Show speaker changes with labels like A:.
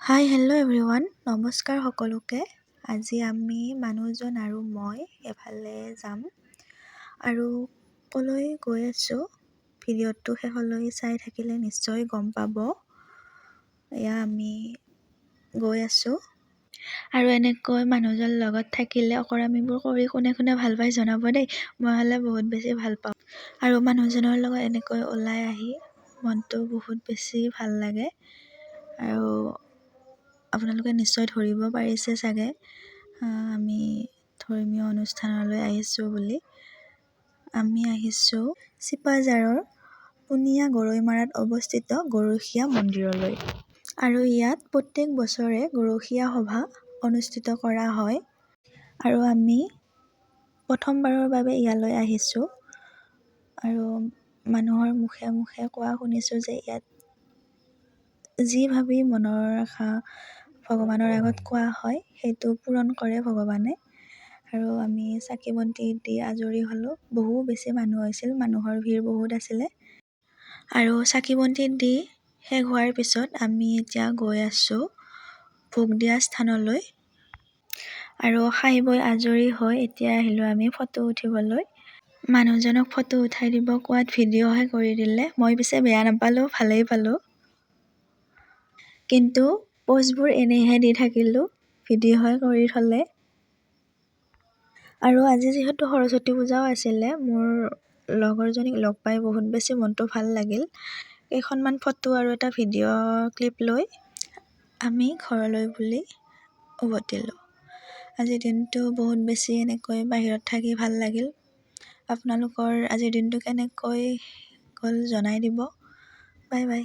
A: Hi hello' everyone, নমস্কাৰ সকলোকে। আজি আমি মানুহজন আৰু মই এফালে যাম আৰু ক'লৈ গৈ আছোঁ ভিডিঅ'টো শেষলৈ চাই থাকিলে নিশ্চয় গম পাব। এয়া আমি গৈ আছোঁ আৰু এনেকৈ মানুহজন লগত থাকিলে অকৰামিবোৰ কৰি কোনে কোনে ভাল পাই জনাব দেই। মই হ'লে বহুত বেছি ভাল পাওঁ আৰু মানুহজনৰ লগত এনেকৈ ওলাই আহি মনটো বহুত বেছি ভাল লাগে। আৰু আপোনালোকে নিশ্চয় ধৰিব পাৰিছে চাগে আমি ধৰ্মীয় অনুষ্ঠানলৈ আহিছোঁ বুলি। আমি আহিছোঁ চিপাঝাৰৰ পুনিয়া গৰৈমাৰাত অৱস্থিত গৰখীয়া মন্দিৰলৈ। আৰু ইয়াত প্ৰত্যেক বছৰে গৰখীয়া সভা অনুষ্ঠিত কৰা হয় আৰু আমি প্ৰথমবাৰৰ বাবে ইয়ালৈ আহিছোঁ আৰু মানুহৰ মুখে মুখে কোৱা শুনিছোঁ যে ইয়াত যি ভাবি মনৰ আশা ভগৱানৰ আগত কোৱা হয় সেইটো পূৰণ কৰে ভগৱানে। আৰু আমি চাকি বন্তি দি আজৰি হ'লোঁ। বহু বেছি মানুহ হৈছিল, মানুহৰ ভিৰ বহুত আছিলে আৰু চাকি বন্তি দি শেষ হোৱাৰ পিছত আমি এতিয়া গৈ আছোঁ ভোগ দিয়া স্থানলৈ আৰু খাই বৈ আজৰি হৈ এতিয়া আহিলোঁ আমি ফটো উঠিবলৈ। মানুহজনক ফটো উঠাই দিব কোৱাত ভিডিঅ'হে কৰি দিলে। মই পিছে বেয়া নাপালোঁ, ভালেই পালোঁ, কিন্তু প'জবোৰ এনেহে দি থাকিলোঁ, ভিডিঅ'হে কৰি থ'লে। আৰু আজি যিহেতু সৰস্বতী পূজাও আছিলে, মোৰ লগৰজনীক লগ পাই বহুত বেছি মনটো ভাল লাগিল। কেইখনমান ফটো আৰু এটা ভিডিঅ' ক্লিপ লৈ আমি ঘৰলৈ বুলি উভতিলোঁ। আজিৰ দিনটো বহুত বেছি এনেকৈ বাহিৰত থাকি ভাল লাগিল। আপোনালোকৰ আজিৰ দিনটো কেনেকৈ গ'ল জনাই দিব। Bye bye.